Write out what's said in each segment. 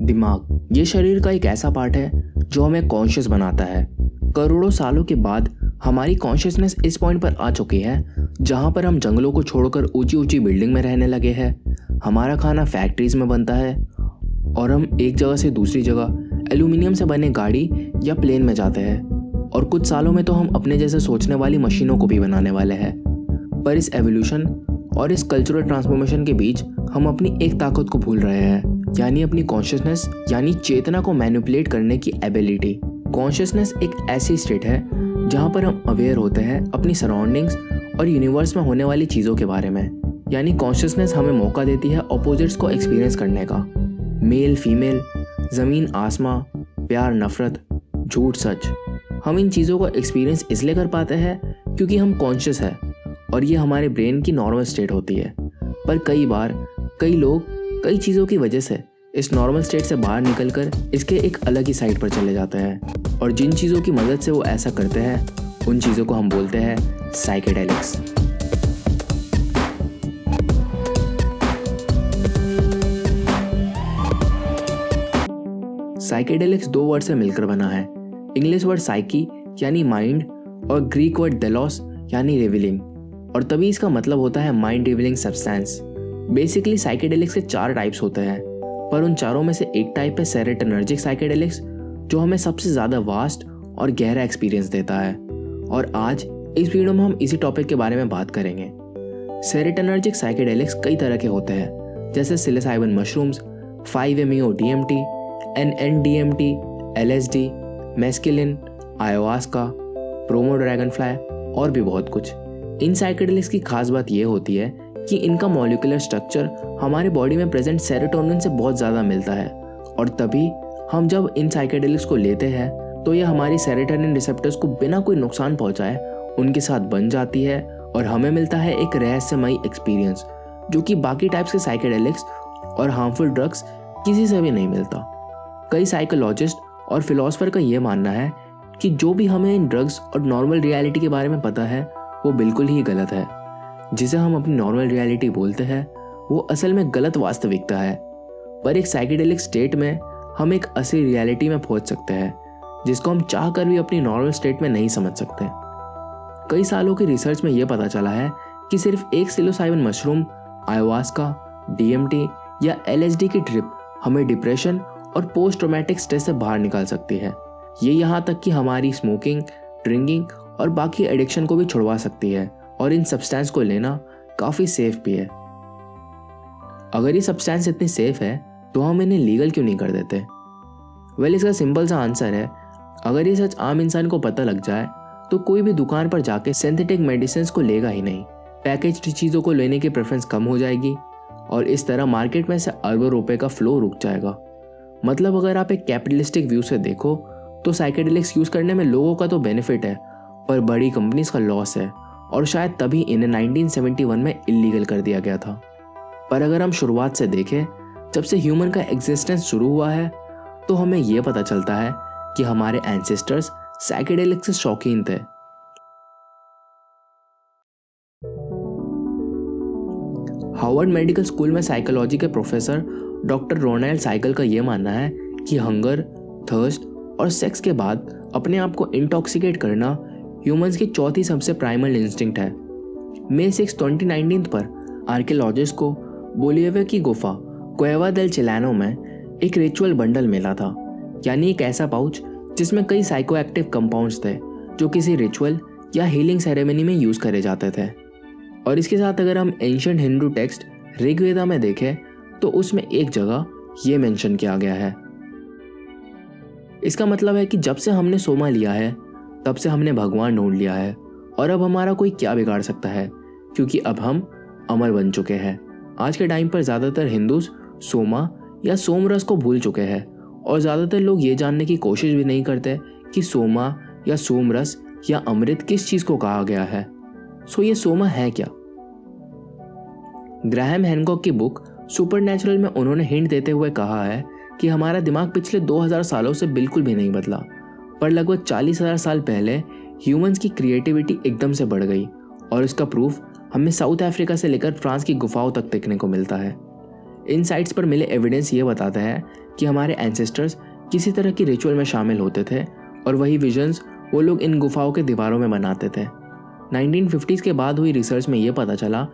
दिमाग ये शरीर का एक ऐसा पार्ट है जो हमें कॉन्शियस बनाता है। करोड़ों सालों के बाद हमारी कॉन्शियसनेस इस पॉइंट पर आ चुकी है जहाँ पर हम जंगलों को छोड़कर ऊंची ऊंची बिल्डिंग में रहने लगे हैं। हमारा खाना फैक्ट्रीज में बनता है और हम एक जगह से दूसरी जगह एल्यूमिनियम से बने गाड़ी या प्लेन में जाते हैं। और कुछ सालों में तो हम अपने जैसे सोचने वाली मशीनों को भी बनाने वाले हैं। पर इस एवोल्यूशन और इस कल्चरल ट्रांसफॉर्मेशन के बीच हम अपनी एक ताकत को भूल रहे हैं, यानी अपनी कॉन्शियसनेस, यानी चेतना को मैनिपुलेट करने की एबिलिटी। कॉन्शियसनेस एक ऐसी स्टेट है जहाँ पर हम अवेयर होते हैं अपनी सराउंडिंग्स और यूनिवर्स में होने वाली चीज़ों के बारे में। यानी कॉन्शियसनेस हमें मौका देती है ऑपोजिट्स को एक्सपीरियंस करने का। मेल फीमेल, ज़मीन आसमां, प्यार नफरत, झूठ सच। हम इन चीज़ों को एक्सपीरियंस इसलिए कर पाते हैं क्योंकि हम कॉन्शियस है और ये हमारे ब्रेन की नॉर्मल स्टेट होती है। पर कई बार कई लोग कई चीज़ों की वजह से इस नॉर्मल स्टेट से बाहर निकलकर इसके एक अलग ही साइड पर चले जाते हैं और जिन चीज़ों की मदद से वो ऐसा करते हैं उन चीज़ों को हम बोलते हैं साइकेडेलिक्स। साइकेडेलिक्स दो वर्ड से मिलकर बना है। इंग्लिश वर्ड साइकी यानी माइंड और ग्रीक वर्ड डेलोस यानी रिवीलिंग, और तभी इसका मतलब होता है mind revealing substance. Basically psychedelics के 4 टाइप्स होते हैं, पर उन चारों में से एक टाइप है सेरोटोनर्जिक साइकेडेलिक्स जो हमें सबसे ज़्यादा वास्ट और गहरा एक्सपीरियंस देता है। और आज इस वीडियो में हम इसी टॉपिक के बारे में बात करेंगे। सेरोटोनर्जिक साइकेडेलिक्स कई तरह के होते हैं, जैसे psilocybin mushrooms, 5-MeO DMT, NN-DMT, LSD, mescaline, ayahuasca, bromo dragonfly और भी बहुत कुछ। इन साइकेडेलिक्स की खास बात यह होती है कि इनका मॉलिक्यूलर स्ट्रक्चर हमारे बॉडी में प्रेजेंट सेरोटोनिन से बहुत ज़्यादा मिलता है, और तभी हम जब इन साइकेडेलिक्स को लेते हैं तो यह हमारी सेरोटोनिन रिसेप्टर्स को बिना कोई नुकसान पहुंचाए उनके साथ बन जाती है और हमें मिलता है एक रहस्यमयी एक्सपीरियंस जो कि बाकी टाइप्स के साइकेडेलिक्स और हार्मफुल ड्रग्स किसी से भी नहीं मिलता। कई साइकोलॉजिस्ट और फिलोसफर का यह मानना है कि जो भी हमें इन ड्रग्स और नॉर्मल रियलिटी के बारे में पता है वो बिल्कुल ही गलत है। जिसे हम अपनी नॉर्मल रियलिटी बोलते हैं वो असल में गलत वास्तविकता है। पर एक साइकेडेलिक स्टेट में हम एक असली रियलिटी में पहुंच सकते हैं जिसको हम चाह कर भी अपनी नॉर्मल स्टेट में नहीं समझ सकते। कई सालों की रिसर्च में यह पता चला है कि सिर्फ एक सिलोसाइबिन मशरूम, आयोवास्का, DMT या LSD की ट्रिप हमें डिप्रेशन और पोस्ट ट्रॉमेटिक स्ट्रेस से बाहर निकाल सकती है। ये यहाँ तक कि हमारी स्मोकिंग, ड्रिंकिंग और बाकी एडिक्शन को भी छुड़वा सकती है, और इन सब्सटेंस को लेना काफ़ी सेफ भी है। अगर ये सब्सटेंस इतनी सेफ है तो हम इन्हें लीगल क्यों नहीं कर देते? वेल, इसका सिंपल सा आंसर है, अगर ये सच आम इंसान को पता लग जाए तो कोई भी दुकान पर जाके सिंथेटिक मेडिसिन को लेगा ही नहीं। पैकेज्ड चीज़ों को लेने की प्रेफरेंस कम हो जाएगी और इस तरह मार्केट में से अरबों रुपए का फ्लो रुक जाएगा। मतलब अगर आप एक कैपिटलिस्टिक व्यू से देखो तो साइकेडेलिक्स यूज़ करने में लोगों का तो बेनिफिट है, पर बड़ी कंपनीज का लॉस है, और शायद तभी इन्हें 1971 में इलीगल कर दिया गया था। पर अगर हम शुरुआत से देखें, जब से ह्यूमन का एग्जिस्टेंस शुरू हुआ है तो हमें यह पता चलता है कि हमारे एंसेस्टर्स साइकेडेलिक्स से शौकीन थे। हार्वर्ड मेडिकल स्कूल में साइकोलॉजी के प्रोफेसर डॉक्टर रोनाल्ड साइकल का यह मानना है कि हंगर, थर्स्ट और सेक्स के बाद अपने आप को इंटॉक्सिकेट करना ह्यूमंस की चौथी सबसे प्राइमल इंस्टिंक्ट है। मई 6, 2019 पर आर्कियोलॉजिस्ट को बोलिविया की गुफा क्वेवा देल चिलानो में एक रिचुअल बंडल मिला था, यानी एक ऐसा पाउच जिसमें कई साइकोएक्टिव कंपाउंड्स थे जो किसी रिचुअल या हीलिंग सेरेमनी में यूज़ करे जाते थे। और इसके साथ अगर हम एंशिएंट हिंदू टेक्स्ट ऋग्वेदा में देखें तो उसमें एक जगह ये मेंशन किया गया है। इसका मतलब है कि जब से हमने सोमा लिया है तब से हमने भगवान ढूंढ लिया है, और अब हमारा कोई क्या बिगाड़ सकता है, क्योंकि अब हम अमर बन चुके हैं। आज के टाइम पर ज़्यादातर हिंदूज सोमा या सोमरस को भूल चुके हैं, और ज़्यादातर लोग ये जानने की कोशिश भी नहीं करते कि सोमा या सोमरस या अमृत किस चीज़ को कहा गया है। सो ये सोमा है क्या? ग्राहम हैनकॉक की बुक सुपरनैचुरल में उन्होंने हिंट देते हुए कहा है कि हमारा दिमाग पिछले 2000 सालों से बिल्कुल भी नहीं बदला, पर लगभग 40,000 साल पहले ह्यूमंस की क्रिएटिविटी एकदम से बढ़ गई, और इसका प्रूफ हमें साउथ अफ्रीका से लेकर फ्रांस की गुफाओं तक देखने को मिलता है। इन साइट्स पर मिले एविडेंस ये बताता है कि हमारे एंसेस्टर्स किसी तरह की रिचुअल में शामिल होते थे और वही विजन्स वो लोग इन गुफाओं के दीवारों में बनाते थे। 1950s के बाद हुई रिसर्च में ये पता चला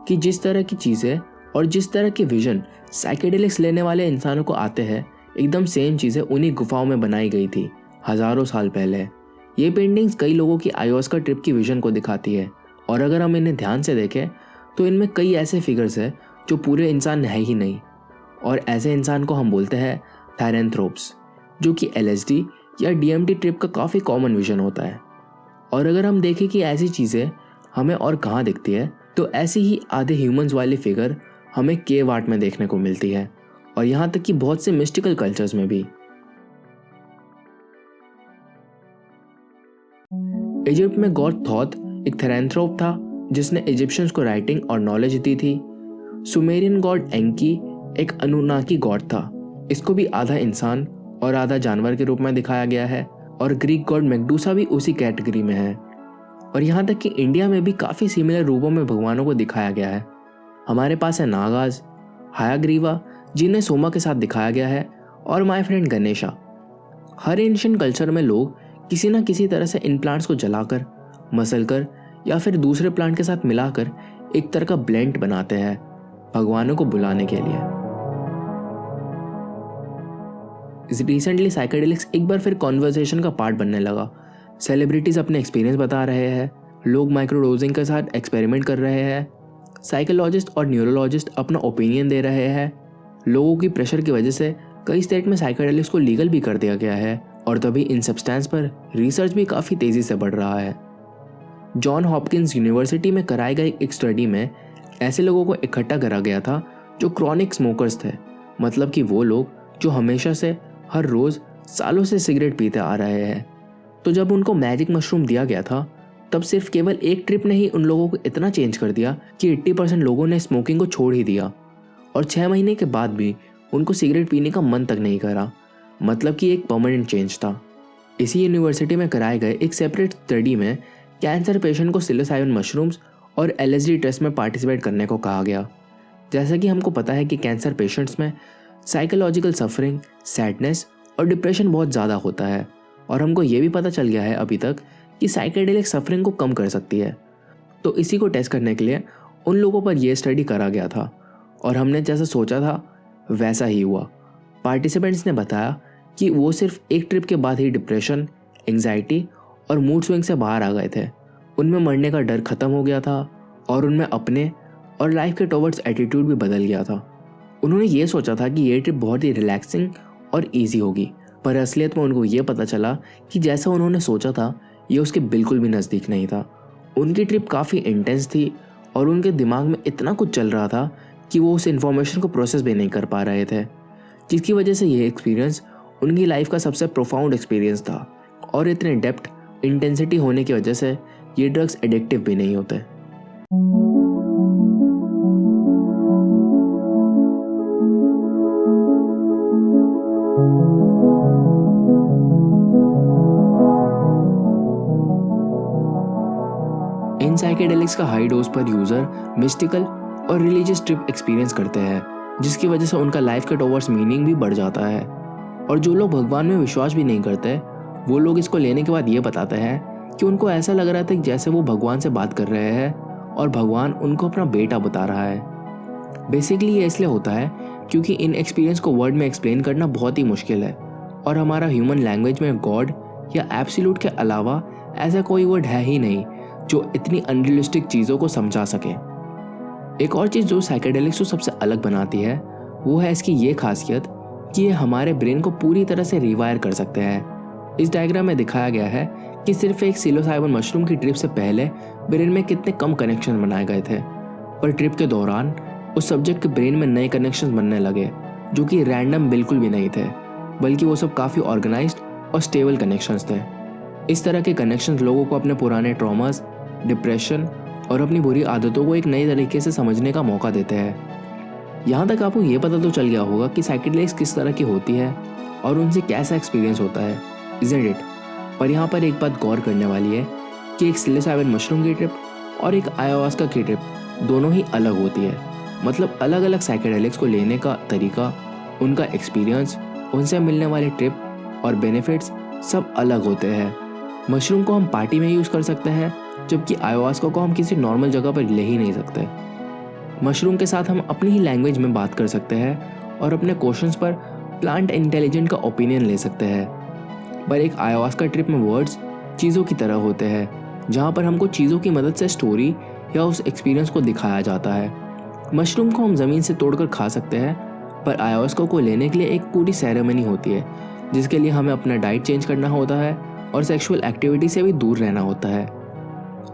कि जिस तरह की चीज़ें और जिस तरह के विजन साइकेडेलिक्स लेने वाले इंसानों को आते हैं, एकदम सेम चीज़ें उन्हीं गुफाओं में बनाई गई थी हज़ारों साल पहले। ये पेंटिंग्स कई लोगों की आयोस्का ट्रिप की विजन को दिखाती है और अगर हम इन्हें ध्यान से देखें तो इनमें कई ऐसे फिगर्स हैं जो पूरे इंसान है ही नहीं, और ऐसे इंसान को हम बोलते हैं थैरेंथ्रोप्स, जो कि LSD या DMT ट्रिप का काफ़ी कॉमन विजन होता है। और अगर हम देखें कि ऐसी चीज़ें हमें और कहाँ दिखती है, तो ऐसी ही आधे ह्यूमंस वाली फिगर हमें केव आर्ट में देखने को मिलती है, और यहाँ तक कि बहुत से मिस्टिकल कल्चर्स में भी। इजिप्ट में गॉड थॉथ एक थैरेंथ्रोप था जिसने इजिप्शियंस को राइटिंग और नॉलेज दी थी। सुमेरियन गॉड एंकी एक अनुनाकी गॉड था, इसको भी आधा इंसान और आधा जानवर के रूप में दिखाया गया है, और ग्रीक गॉड मेडूसा भी उसी कैटेगरी में है। और यहाँ तक कि इंडिया में भी काफ़ी सिमिलर रूपों में भगवानों को दिखाया गया है। हमारे पास है नागाज, हायाग्रीवा जिन्हें सोमा के साथ दिखाया गया है, और my friend Ganesha. Her ancient culture में लोग किसी न किसी तरह से इन प्लांट्स को जलाकर, मसलकर या फिर दूसरे प्लांट के साथ मिलाकर एक तरह का ब्लेंड बनाते हैं भगवानों को बुलाने के लिए। रिसेंटली साइकेडेलिक्स एक बार फिर कॉन्वर्सेशन का पार्ट बनने लगा। सेलिब्रिटीज अपने एक्सपीरियंस बता रहे हैं, लोग माइक्रोडोजिंग के साथ एक्सपेरिमेंट कर रहे हैं, साइकोलॉजिस्ट और न्यूरोलॉजिस्ट अपना ओपिनियन दे रहे हैं। लोगों की प्रेशर की वजह से कई स्टेट में साइकेडेलिक्स को लीगल भी कर दिया गया है, और तभी इन सब्सटेंस पर रिसर्च भी काफ़ी तेज़ी से बढ़ रहा है। जॉन हॉपकिंस यूनिवर्सिटी में कराए गए एक स्टडी में ऐसे लोगों को इकट्ठा करा गया था जो क्रॉनिक स्मोकर्स थे, मतलब कि वो लोग जो हमेशा से हर रोज़ सालों से सिगरेट पीते आ रहे हैं। तो जब उनको मैजिक मशरूम दिया गया था, तब सिर्फ केवल एक ट्रिप ने ही उन लोगों को इतना चेंज कर दिया कि 80% लोगों ने स्मोकिंग को छोड़ ही दिया, और 6 महीने के बाद भी उनको सिगरेट पीने का मन तक नहीं करा, मतलब कि एक परमानेंट चेंज था। इसी यूनिवर्सिटी में कराए गए एक सेपरेट स्टडी में कैंसर पेशेंट को सिलोसाइबिन मशरूम्स और LSD टेस्ट में पार्टिसिपेट करने को कहा गया। जैसा कि हमको पता है कि कैंसर पेशेंट्स में साइकोलॉजिकल सफरिंग, सैडनेस और डिप्रेशन बहुत ज़्यादा होता है, और हमको ये भी पता चल गया है अभी तक कि साइकेडेलिक सफरिंग को कम कर सकती है। तो इसी को टेस्ट करने के लिए उन लोगों पर यह स्टडी करा गया था, और हमने जैसा सोचा था वैसा ही हुआ। पार्टिसिपेंट्स ने बताया कि वो सिर्फ एक ट्रिप के बाद ही डिप्रेशन, एंग्जाइटी और मूड स्विंग से बाहर आ गए थे। उनमें मरने का डर खत्म हो गया था, और उनमें अपने और लाइफ के टुवर्ड्स एटीट्यूड भी बदल गया था। उन्होंने ये सोचा था कि ये ट्रिप बहुत ही रिलैक्सिंग और ईजी होगी, पर असलियत में उनको ये पता चला कि जैसा उन्होंने सोचा था ये उसके बिल्कुल भी नज़दीक नहीं था। उनकी ट्रिप काफ़ी इंटेंस थी, और उनके दिमाग में इतना कुछ चल रहा था कि वो उस इन्फॉर्मेशन को प्रोसेस भी नहीं कर पा रहे थे, जिसकी वजह से ये एक्सपीरियंस उनकी लाइफ का सबसे प्रोफाउंड एक्सपीरियंस था। और इतने डेप्थ इंटेंसिटी होने की वजह से ये ड्रग्स एडिक्टिव भी नहीं होते। इन साइकेडेलिक्स का हाई डोज पर यूजर मिस्टिकल और रिलीजियस ट्रिप एक्सपीरियंस करते हैं, जिसकी वजह से उनका लाइफ के टुवर्ड्स मीनिंग भी बढ़ जाता है। और जो लोग भगवान में विश्वास भी नहीं करते, वो लोग इसको लेने के बाद ये बताते हैं कि उनको ऐसा लग रहा था कि जैसे वो भगवान से बात कर रहे हैं और भगवान उनको अपना बेटा बता रहा है। बेसिकली ये इसलिए होता है क्योंकि इन एक्सपीरियंस को वर्ड में एक्सप्लेन करना बहुत ही मुश्किल है, और हमारा ह्यूमन लैंग्वेज में गॉड या एब्सोल्यूट के अलावा ऐसा कोई वर्ड है ही नहीं जो इतनी अनरियलिस्टिक चीज़ों को समझा सके। एक और चीज़ जो साइकेडेलिक्स को सबसे अलग बनाती है वो है इसकी ये खासियत कि ये हमारे ब्रेन को पूरी तरह से रिवायर कर सकते हैं। इस डायग्राम में दिखाया गया है कि सिर्फ एक सिलोसाइबिन मशरूम की ट्रिप से पहले ब्रेन में कितने कम कनेक्शन बनाए गए थे, पर ट्रिप के दौरान उस सब्जेक्ट के ब्रेन में नए कनेक्शन बनने लगे जो कि रैंडम बिल्कुल भी नहीं थे, बल्कि वो सब काफ़ी ऑर्गेनाइज्ड और स्टेबल कनेक्शंस थे। इस तरह के कनेक्शंस लोगों को अपने पुराने ट्रॉमास, डिप्रेशन और अपनी बुरी आदतों को एक नए तरीके से समझने का मौका देते हैं। यहाँ तक आपको ये पता तो चल गया होगा कि साइकेडेलिक्स किस तरह की होती है और उनसे कैसा एक्सपीरियंस होता है, इज़न्ट इट? पर यहाँ पर एक बात गौर करने वाली है कि एक सिलोसाइबिन मशरूम की ट्रिप और एक ayahuasca की ट्रिप दोनों ही अलग होती है। मतलब अलग अलग साइकेडेलिक्स को लेने का तरीका, उनका एक्सपीरियंस, उनसे मिलने वाले ट्रिप और बेनिफिट्स सब अलग होते हैं। मशरूम को हम पार्टी में यूज़ कर सकते हैं, जबकि ayahuasca को हम किसी नॉर्मल जगह पर ले ही नहीं सकते। मशरूम के साथ हम अपनी ही लैंग्वेज में बात कर सकते हैं और अपने क्वेश्चंस पर प्लांट इंटेलिजेंट का ओपिनियन ले सकते हैं। पर एक ayahuasca ट्रिप में वर्ड्स चीज़ों की तरह होते हैं, जहाँ पर हमको चीज़ों की मदद से स्टोरी या उस एक्सपीरियंस को दिखाया जाता है। मशरूम को हम ज़मीन से तोड़कर खा सकते हैं, पर ayahuasca को लेने के लिए एक पूरी सेरेमनी होती है, जिसके लिए हमें अपना डाइट चेंज करना होता है और सेक्सुअल एक्टिविटी से भी दूर रहना होता है।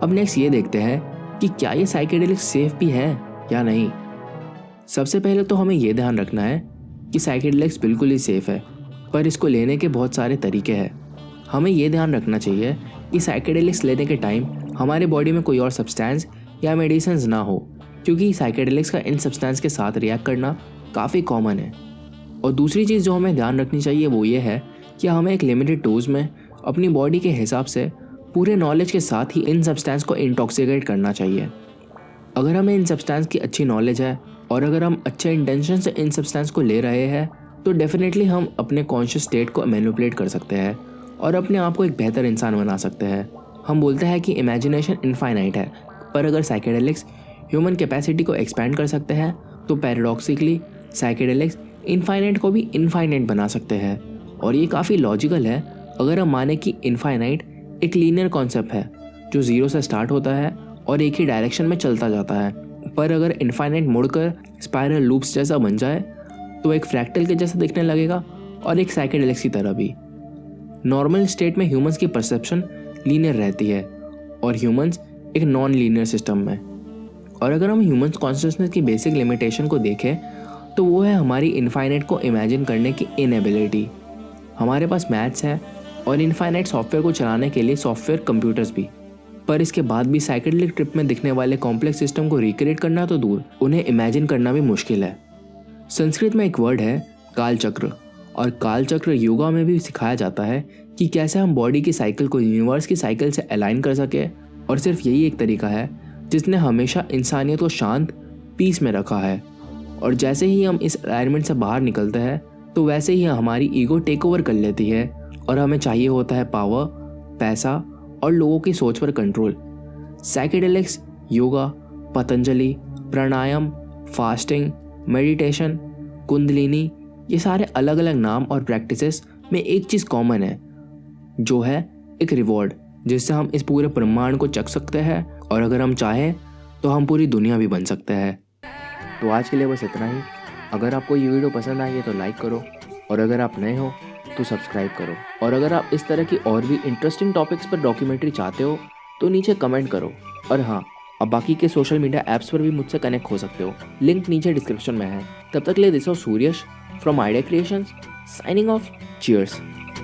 अब नेक्स्ट ये देखते हैं कि क्या ये साइकेडेलिक्स सेफ भी है या नहीं। सबसे पहले तो हमें ये ध्यान रखना है कि साइकेडेलिक्स बिल्कुल ही सेफ है, पर इसको लेने के बहुत सारे तरीके हैं। हमें ये ध्यान रखना चाहिए कि साइकेडेलिक्स लेने के टाइम हमारे बॉडी में कोई और सब्सटेंस या मेडिसिन ना हो, क्योंकि साइकेडेलिक्स का इन सब्सटेंस के साथ रिएक्ट करना काफ़ी कॉमन है। और दूसरी चीज़ जो हमें ध्यान रखनी चाहिए वो ये है कि हमें एक लिमिटेड डोज में अपनी बॉडी के हिसाब से पूरे नॉलेज के साथ ही इन सब्सटेंस को इंटॉक्सिकेट करना चाहिए। अगर हमें इन सब्सटेंस की अच्छी नॉलेज है और अगर हम अच्छे इंटेंशन से इन सब्सटेंस को ले रहे हैं, तो डेफिनेटली हम अपने कॉन्शियस स्टेट को मैनिपुलेट कर सकते हैं और अपने आप को एक बेहतर इंसान बना सकते हैं। हम बोलते हैं कि इमेजिनेशन इनफाइनाइट है, पर अगर साइकेडेलिक्स ह्यूमन कैपेसिटी को एक्सपैंड कर सकते हैं, तो पैराडॉक्सिकली साइकेडेलिक्स इनफाइनाइट को भी इनफाइनाइट बना सकते हैं। और ये काफ़ी लॉजिकल है अगर हम माने कि इनफाइनाइट एक लीनियर कॉन्सेप्ट है जो ज़ीरो से स्टार्ट होता है और एक ही डायरेक्शन में चलता जाता है। पर अगर इनफाइनाइट मुड़कर स्पाइरल लूप्स जैसा बन जाए तो एक फ्रैक्टल के जैसा दिखने लगेगा और एक साइकेडेलिक्स की तरह भी। नॉर्मल स्टेट में ह्यूमंस की परसेप्शन लीनियर रहती है और ह्यूमंस एक नॉन लीनियर सिस्टम में। और अगर हम ह्यूमंस कॉन्शियसनेस की बेसिक लिमिटेशन को देखें तो वो है हमारी इनफाइनाइट को इमेजिन करने की इनएबिलिटी। हमारे पास मैथ्स है और इनफाइनाइट सॉफ्टवेयर को चलाने के लिए सॉफ्टवेयर कंप्यूटर्स भी, पर इसके बाद भी साइकेडेलिक ट्रिप में दिखने वाले कॉम्प्लेक्स सिस्टम को रिक्रिएट करना तो दूर, उन्हें इमेजिन करना भी मुश्किल है। संस्कृत में एक वर्ड है काल चक्र, और काल चक्र योगा में भी सिखाया जाता है कि कैसे हम बॉडी की साइकिल को यूनिवर्स की साइकिल से अलाइन कर सके। और सिर्फ यही एक तरीका है जिसने हमेशा इंसानियत को शांत पीस में रखा है। और जैसे ही हम इस अलाइनमेंट से बाहर निकलते हैं तो वैसे ही हमारी ईगो टेक ओवर कर लेती है और हमें चाहिए होता है पावर, पैसा और लोगों की सोच पर कंट्रोल। साइकेडेलिक्स, योगा, पतंजलि, प्राणायाम, फास्टिंग, मेडिटेशन, कुंडलिनी, ये सारे अलग अलग नाम और प्रैक्टिसेस में एक चीज़ कॉमन है, जो है एक रिवॉर्ड, जिससे हम इस पूरे ब्रह्मांड को चख सकते हैं और अगर हम चाहें तो हम पूरी दुनिया भी बन सकते हैं। तो आज के लिए बस इतना ही। अगर आपको ये वीडियो पसंद आई है तो लाइक करो, और अगर आप नए हो तो सब्सक्राइब करो। और अगर आप इस तरह की और भी इंटरेस्टिंग टॉपिक्स पर डॉक्यूमेंट्री चाहते हो तो नीचे कमेंट करो। और हाँ, अब बाकी के सोशल मीडिया ऐप्स पर भी मुझसे कनेक्ट हो सकते हो, लिंक नीचे डिस्क्रिप्शन में है। तब तक ले this was Suryash from Idea Creations, signing off. Cheers.